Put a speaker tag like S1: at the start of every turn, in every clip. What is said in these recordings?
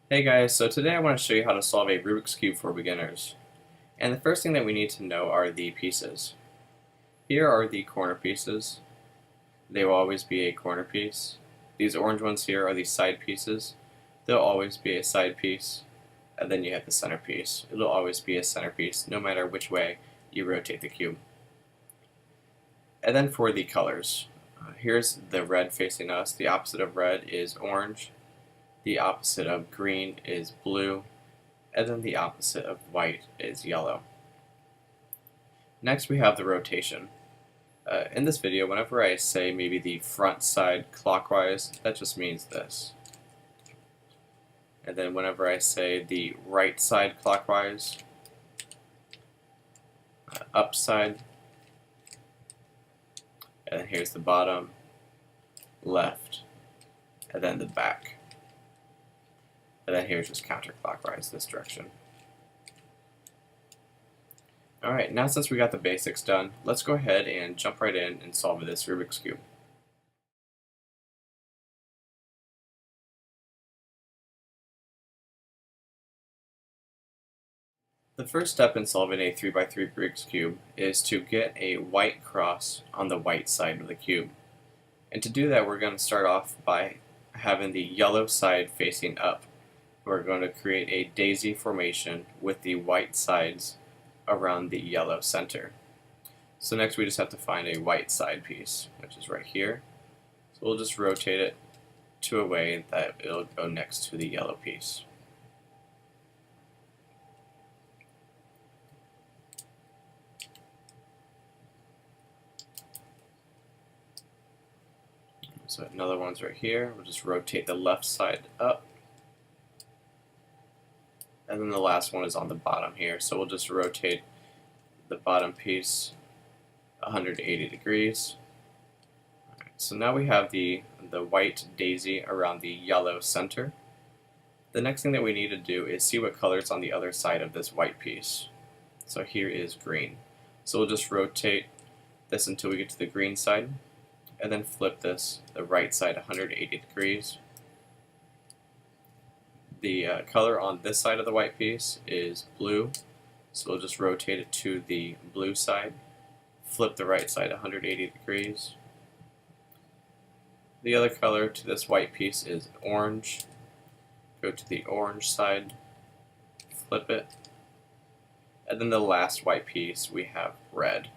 S1: Hey guys, so today I want to show you how to solve a Rubik's Cube for beginners. And the first thing that we need to know are the pieces. Here are the corner pieces. They will always be a corner piece. These orange ones here are the side pieces. They'll always be a side piece. And then you have the center piece. It'll always be a center piece, no matter which way you rotate the cube. And then for the colors. Here's the red facing us. The opposite of red is orange. The opposite of green is blue. And then the opposite of white is yellow. Next we have the rotation. In this video, whenever I say maybe the front side clockwise, that just means this. And then whenever I say the right side clockwise, up side, and then here's the bottom, left, and then the back. And then here's just counterclockwise this direction. Alright, now since we got the basics done, let's go ahead and jump right in and solve this Rubik's Cube. The first step in solving a 3x3 Rubik's Cube is to get a white cross on the white side of the cube. And to do that, we're going to start off by having the yellow side facing up. We're going to create a daisy formation with the white sides around the yellow center. So next we just have to find a white side piece, which is right here. So we'll just rotate it to a way that it'll go next to the yellow piece. So another one's right here. We'll just rotate the left side up. And then the last one is on the bottom here. So we'll just rotate the bottom piece 180 degrees. Right, so now we have the white daisy around the yellow center. The next thing that we need to do is see what color's on the other side of this white piece. So here is green. So we'll just rotate this until we get to the green side, and then flip this the right side 180 degrees. The color on this side of the white piece is blue, so we'll just rotate it to the blue side, flip the right side 180 degrees. The other color to this white piece is orange. Go to the orange side, flip it, and then the last white piece we have red.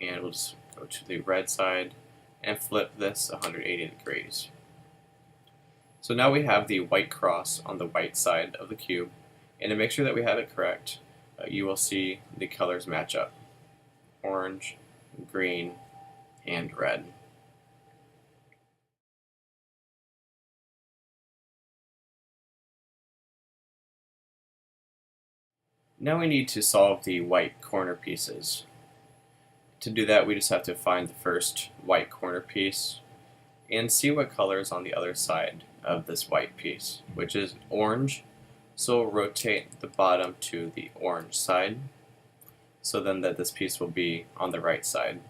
S1: And we'll just go to the red side and flip this 180 degrees. So now we have the white cross on the white side of the cube, and to make sure that we have it correct, you will see the colors match up: orange, green, and red. Now we need to solve the white corner pieces. To do that, we just have to find the first white corner piece and see what color is on the other side of this white piece, which is orange. So we'll rotate the bottom to the orange side, so then that this piece will be on the right side.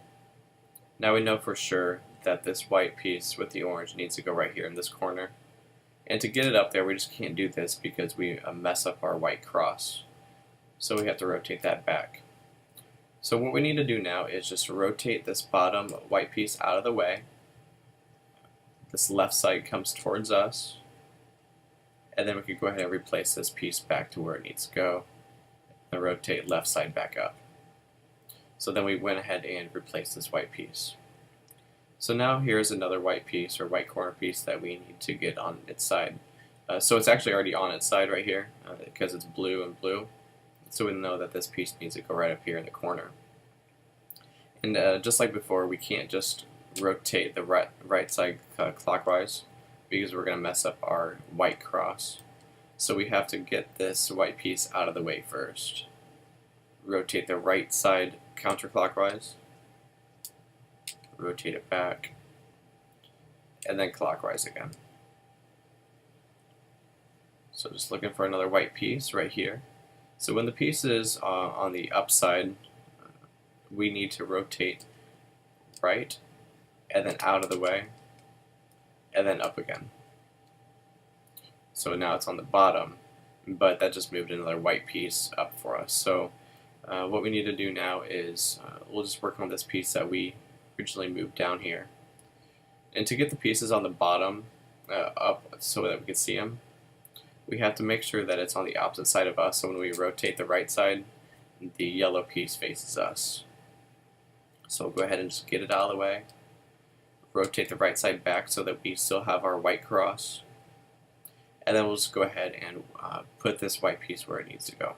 S1: Now we know for sure that this white piece with the orange needs to go right here in this corner. And to get it up there, we just can't do this because we mess up our white cross. So we have to rotate that back. So what we need to do now is just rotate this bottom white piece out of the way. This left side comes towards us, and then we could go ahead and replace this piece back to where it needs to go, and rotate left side back up. So then we went ahead and replaced this white piece. So now here's another white piece, or white corner piece, that we need to get on its side. So it's actually already on its side right here, because it's blue and blue. So we know that this piece needs to go right up here in the corner. And just like before, we can't just rotate the right side clockwise, because we're going to mess up our white cross. So we have to get this white piece out of the way first. Rotate the right side counterclockwise, rotate it back, and then clockwise again. So just looking for another white piece right here. So when the piece is on the upside, we need to rotate right, and then out of the way, and then up again. So now it's on the bottom, but that just moved another white piece up for us. So what we need to do now is we'll just work on this piece that we originally moved down here. And to get the pieces on the bottom up so that we can see them, we have to make sure that it's on the opposite side of us. So when we rotate the right side, the yellow piece faces us. So we'll go ahead and just get it out of the way. Rotate the right side back so that we still have our white cross. And then we'll just go ahead and put this white piece where it needs to go.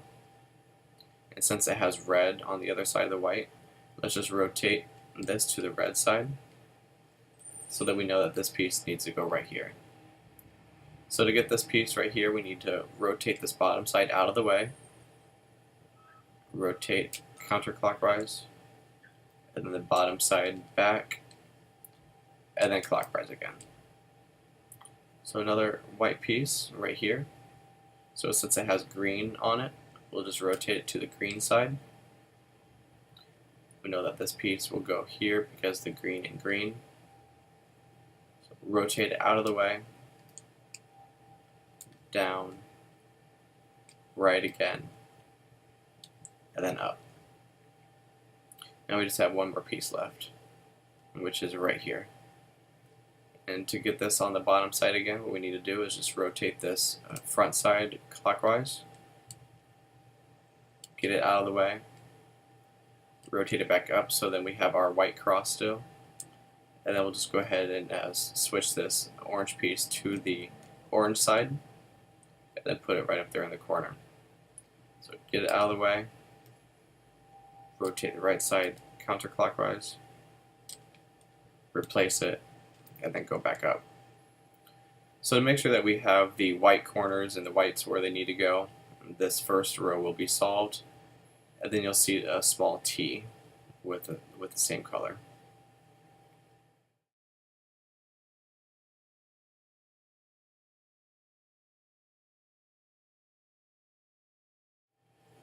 S1: And since it has red on the other side of the white, let's just rotate this to the red side so that we know that this piece needs to go right here. So to get this piece right here, we need to rotate this bottom side out of the way, rotate counterclockwise, and then the bottom side back, and then clockwise again. So another white piece right here. So since it has green on it, we'll just rotate it to the green side. We know that this piece will go here because the green and green. So rotate it out of the way, down, right again, and then up. Now we just have one more piece left, which is right here. And to get this on the bottom side again, what we need to do is just rotate this front side clockwise, get it out of the way, rotate it back up so then we have our white cross still, and then we'll just go ahead and switch this orange piece to the orange side, and then put it right up there in the corner. So get it out of the way, rotate the right side counterclockwise, replace it, and then go back up. So to make sure that we have the white corners and the whites where they need to go, this first row will be solved, and then you'll see a small T with the same color.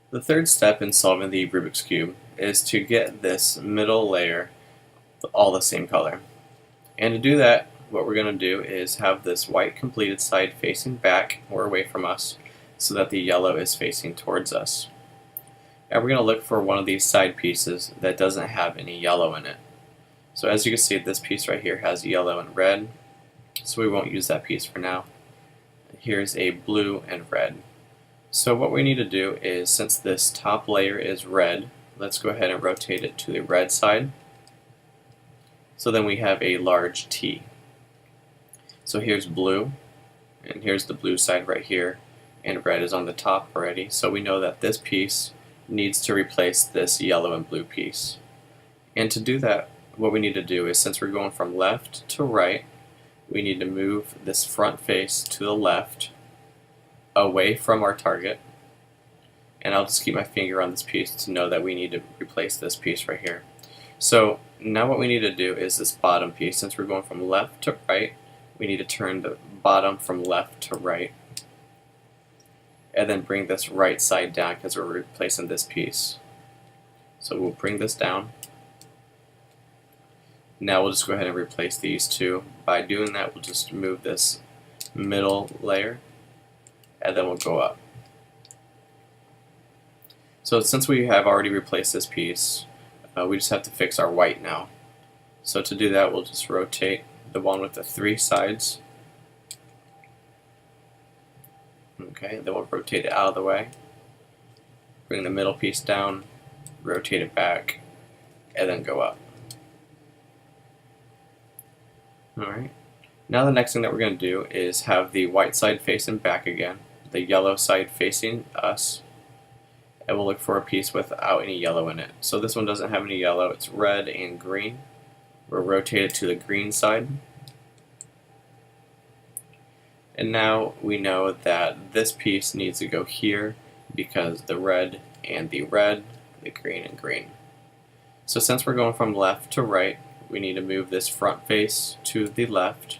S1: The third step in solving the Rubik's Cube is to get this middle layer all the same color. And to do that, what we're going to do is have this white completed side facing back or away from us so that the yellow is facing towards us. And we're going to look for one of these side pieces that doesn't have any yellow in it. So as you can see, this piece right here has yellow and red, so we won't use that piece for now. Here's a blue and red. So what we need to do is, since this top layer is red, let's go ahead and rotate it to the red side. So then we have a large T. So here's blue, and here's the blue side right here, and red is on the top already. So we know that this piece needs to replace this yellow and blue piece. And to do that, what we need to do is, since we're going from left to right, we need to move this front face to the left, away from our target, and I'll just keep my finger on this piece to know that we need to replace this piece right here. So now what we need to do is this bottom piece. Since we're going from left to right, we need to turn the bottom from left to right, and then bring this right side down because we're replacing this piece. So we'll bring this down. Now we'll just go ahead and replace these two. By doing that, we'll just move this middle layer, and then we'll go up. So since we have already replaced this piece, we just have to fix our white now. So to do that, we'll just rotate the one with the three sides. Okay, then we'll rotate it out of the way, bring the middle piece down, rotate it back, and then go up. Alright, now the next thing that we're going to do is have the white side facing back again, the yellow side facing us, and we'll look for a piece without any yellow in it. So this one doesn't have any yellow, it's red and green. We'll rotate it to the green side. And now we know that this piece needs to go here because the red, the green and green. So since we're going from left to right, we need to move this front face to the left,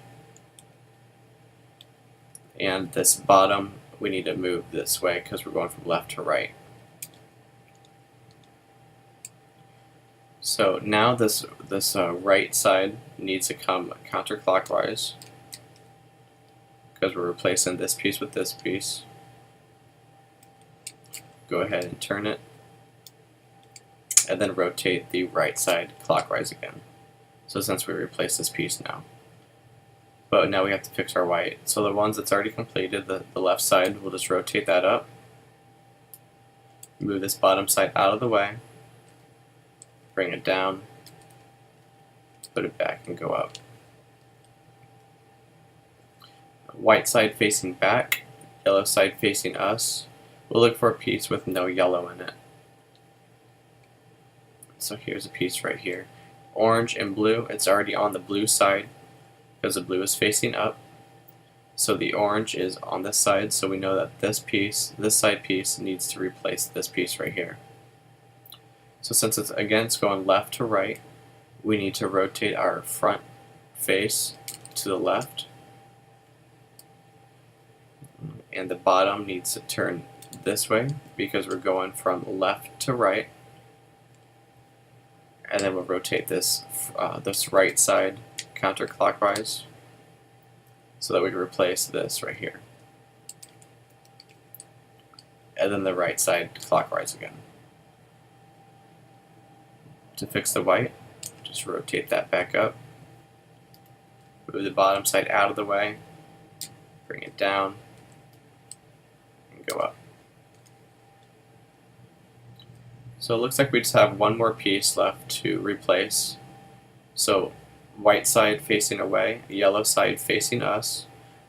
S1: and this bottom we need to move this way because we're going from left to right. So now this right side needs to come counterclockwise, because we're replacing this piece with this piece. Go ahead and turn it, and then rotate the right side clockwise again. So since we replaced this piece now. But now we have to fix our white. So the ones that's already completed, the left side, we'll just rotate that up. Move this bottom side out of the way. Bring it down. Put it back and go up. White side facing back, yellow side facing us. We'll look for a piece with no yellow in it. So here's a piece right here. Orange and blue, it's already on the blue side because the blue is facing up. So the orange is on this side, so we know that this side piece needs to replace this piece right here. So since it's going left to right, we need to rotate our front face to the left. And the bottom needs to turn this way because we're going from left to right. And then we'll rotate this right side counterclockwise so that we can replace this right here. And then the right side clockwise again. To fix the white, just rotate that back up. Move the bottom side out of the way. Bring it down. And go up. So it looks like we just have one more piece left to replace. So white side facing away, yellow side facing us.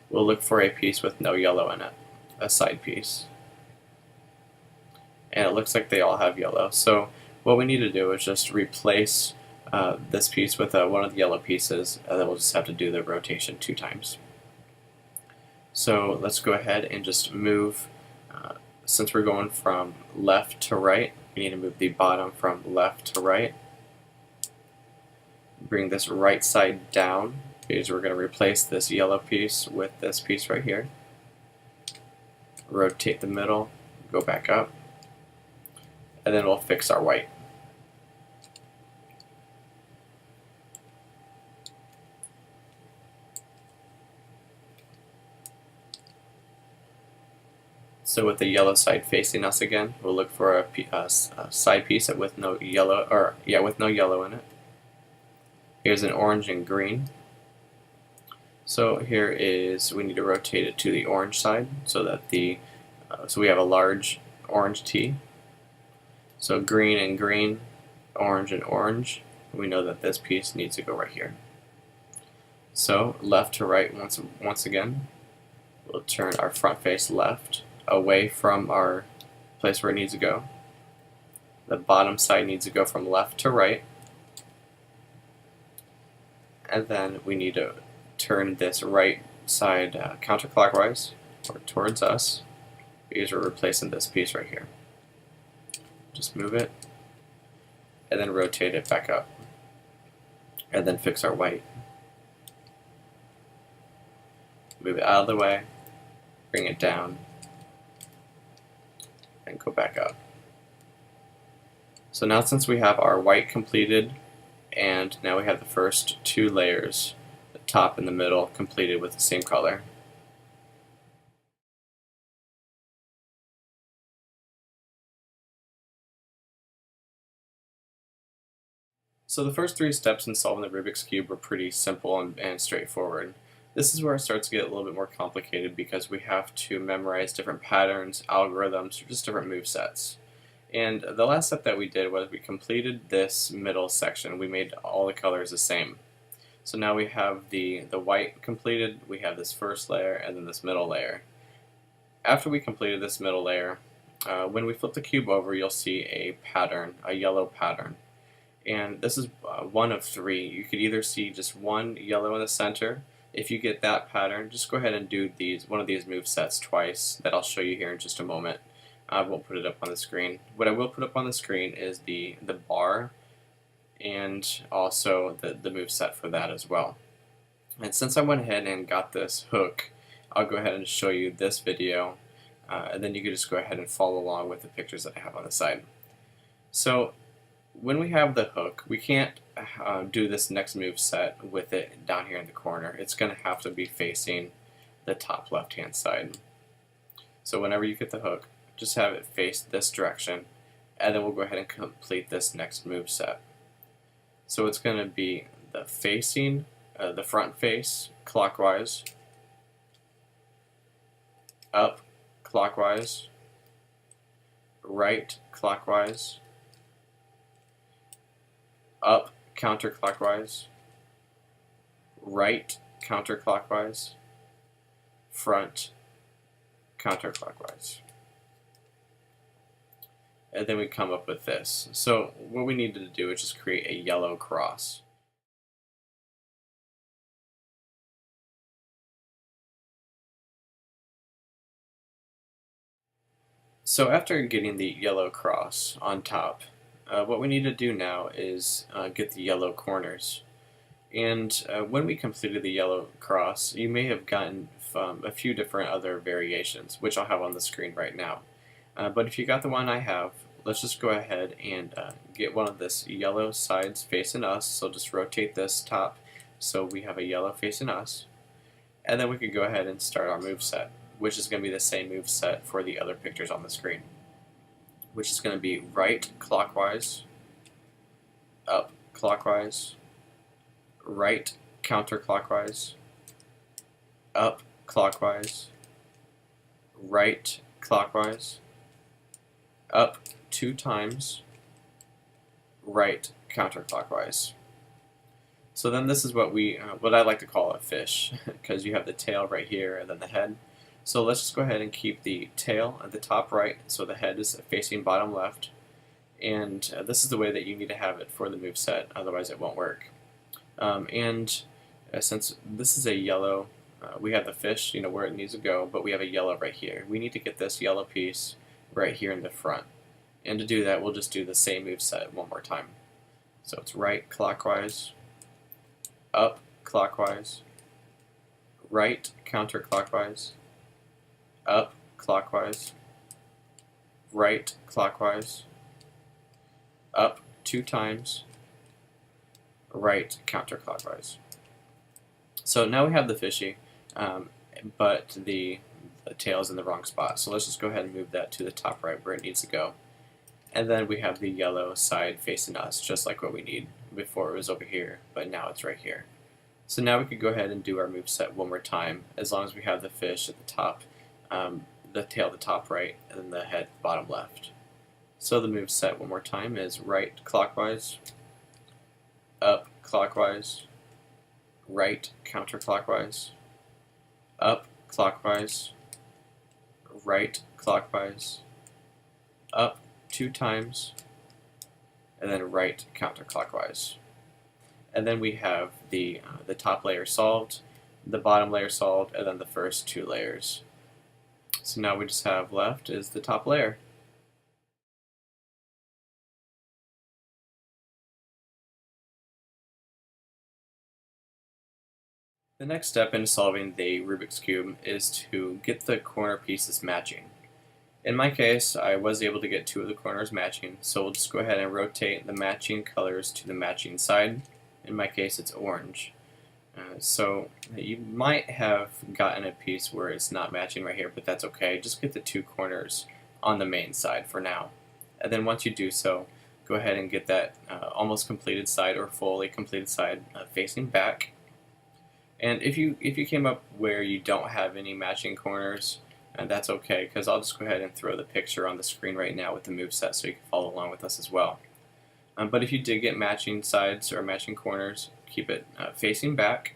S1: We'll look for a piece with no yellow in it, a side piece. And it looks like they all have yellow. So what we need to do is just replace this piece with one of the yellow pieces, and then we'll just have to do the rotation 2 times. So let's go ahead and just move, since we're going from left to right, we need to move the bottom from left to right. Bring this right side down because we're going to replace this yellow piece with this piece right here. Rotate the middle, go back up, and then we'll fix our white. So with the yellow side facing us again, we'll look for a side piece with no yellow, with no yellow in it. Here's an orange and green. So here is, we need to rotate it to the orange side so that so we have a large orange T. So green and green, orange and orange. We know that this piece needs to go right here. So left to right once again. We'll turn our front face left, away from our place where it needs to go. The bottom side needs to go from left to right. And then we need to turn this right side counterclockwise or towards us because we're replacing this piece right here. Just move it and then rotate it back up and then fix our white. Move it out of the way, bring it down, and go back up. So now since we have our white completed, and now we have the first 2 layers, the top and the middle, completed with the same color. So the first 3 steps in solving the Rubik's Cube were pretty simple and straightforward. This is where it starts to get a little bit more complicated because we have to memorize different patterns, algorithms, or just different move sets. And the last step that we did was we completed this middle section. We made all the colors the same. So now we have the white completed, we have this first layer, and then this middle layer. After we completed this middle layer, when we flip the cube over, you'll see a pattern, a yellow pattern. And this is one of 3. You could either see just one yellow in the center. If you get that pattern, just go ahead and do one of these move sets twice that I'll show you here in just a moment. I won't put it up on the screen. What I will put up on the screen is the bar and also the move set for that as well. And since I went ahead and got this hook, I'll go ahead and show you this video, and then you can just go ahead and follow along with the pictures that I have on the side. So when we have the hook, we can't do this next move set with it down here in the corner. It's going to have to be facing the top left-hand side. So whenever you get the hook, just have it face this direction, and then we'll go ahead and complete this next move set. So it's going to be the facing, the front face clockwise, up clockwise, right clockwise, up counterclockwise, right counterclockwise, front counterclockwise. And then we come up with this. So what we need to do is just create a yellow cross. So after getting the yellow cross on top, what we need to do now is get the yellow corners. And when we completed the yellow cross, you may have gotten a few different other variations, which I'll have on the screen right now. But if you got the one I have, let's just go ahead and get one of this yellow sides facing us. So just rotate this top so we have a yellow facing us. And then we could go ahead and start our move set, which is going to be the same move set for the other pictures on the screen, which is going to be right clockwise, up clockwise, right counterclockwise, up clockwise, right clockwise, up 2 times, right counterclockwise. So then this is what I like to call a fish, because you have the tail right here and then the head. So let's just go ahead and keep the tail at the top right, so the head is facing bottom left. And this is the way that you need to have it for the move set, otherwise it won't work. Since this is a yellow, we have the fish, where it needs to go, but we have a yellow right here. We need to get this yellow piece right here in the front. And to do that, we'll just do the same move set one more time. So it's right clockwise, up clockwise, right counterclockwise, up clockwise, right clockwise, up 2 times, right counterclockwise. So now we have the fishy, but the tail is in the wrong spot. So let's just go ahead and move that to the top right where it needs to go. And then we have the yellow side facing us, just like what we need. Before it was over here, but now it's right here. So now we could go ahead and do our move set one more time, as long as we have the fish at the top, the tail at the top right, and then the head bottom left. So the move set one more time is right clockwise, up clockwise, right counterclockwise, up clockwise, right clockwise, up 2 times, and then right counterclockwise. And then we have the top layer solved, the bottom layer solved, and then the first 2 layers. So now we just have left is the top layer. The next step in solving the Rubik's Cube is to get the corner pieces matching. In my case, I was able to get 2 of the corners matching, so we'll just go ahead and rotate the matching colors to the matching side. In my case, it's orange. So you might have gotten a piece where it's not matching right here, but that's okay. Just get the 2 corners on the main side for now. And then once you do so, go ahead and get that almost completed side or fully completed side facing back. And if you came up where you don't have any matching corners, that's okay, because I'll just go ahead and throw the picture on the screen right now with the move set so you can follow along with us as well. But if you did get matching sides or matching corners, keep it facing back.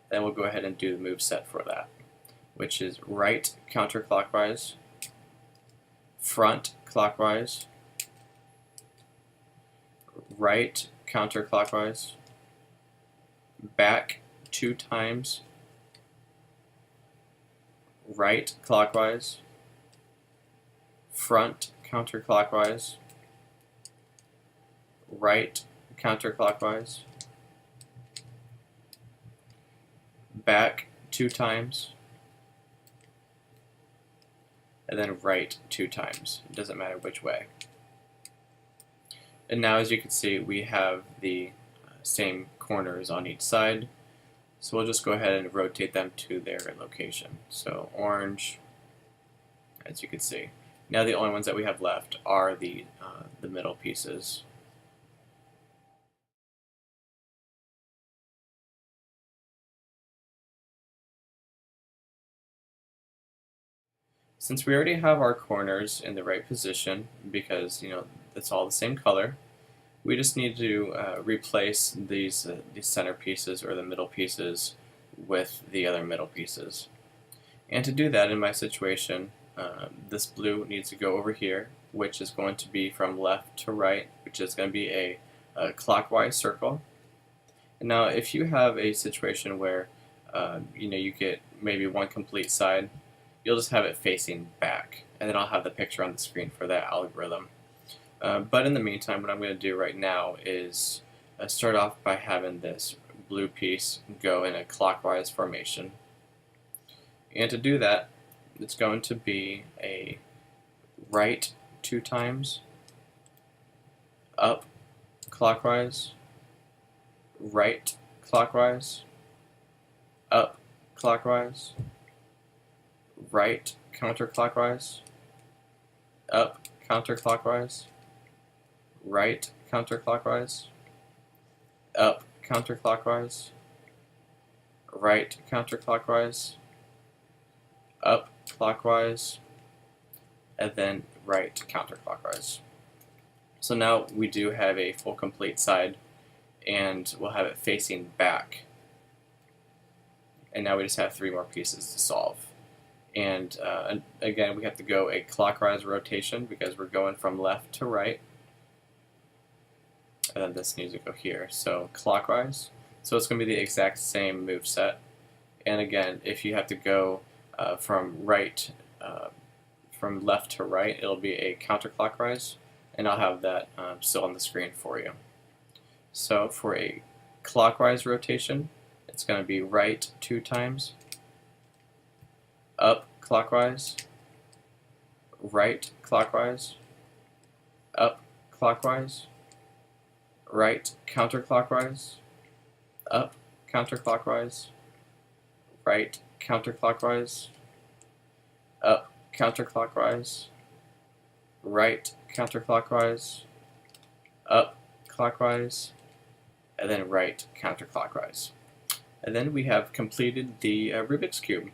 S1: Then we'll go ahead and do the move set for that, which is right counterclockwise, front clockwise, right counterclockwise, back 2 times, right clockwise, front counterclockwise, right counterclockwise, back 2 times, and then right 2 times. It doesn't matter which way. And now, as you can see, we have the same corners on each side. So we'll just go ahead and rotate them to their location. So orange, as you can see. Now the only ones that we have left are the middle pieces. Since we already have our corners in the right position, because it's all the same color, we just need to replace these center pieces or the middle pieces with the other middle pieces. And to do that, in my situation, this blue needs to go over here, which is going to be from left to right, which is going to be a clockwise circle. And now, if you have a situation where you get maybe one complete side, you'll just have it facing back, and then I'll have the picture on the screen for that algorithm. But in the meantime, what I'm going to do right now is start off by having this blue piece go in a clockwise formation. And to do that, it's going to be a right 2 times, up clockwise, right clockwise, up clockwise, right counterclockwise, up counterclockwise, right counterclockwise, up counterclockwise, right counterclockwise, up clockwise, and then right counterclockwise. So now we do have a full complete side, and we'll have it facing back. And now we just have 3 more pieces to solve. And again, we have to go a clockwise rotation because we're going from left to right. And then this needs to go here. So clockwise. So it's going to be the exact same move set. And again, if you have to go from left to right, it'll be a counterclockwise, and I'll have that still on the screen for you. So for a clockwise rotation, it's going to be right 2 times, up clockwise, right clockwise, up clockwise, right counterclockwise, up counterclockwise, right counterclockwise, up counterclockwise, right counterclockwise, up clockwise, and then right counterclockwise. And then we have completed the Rubik's Cube.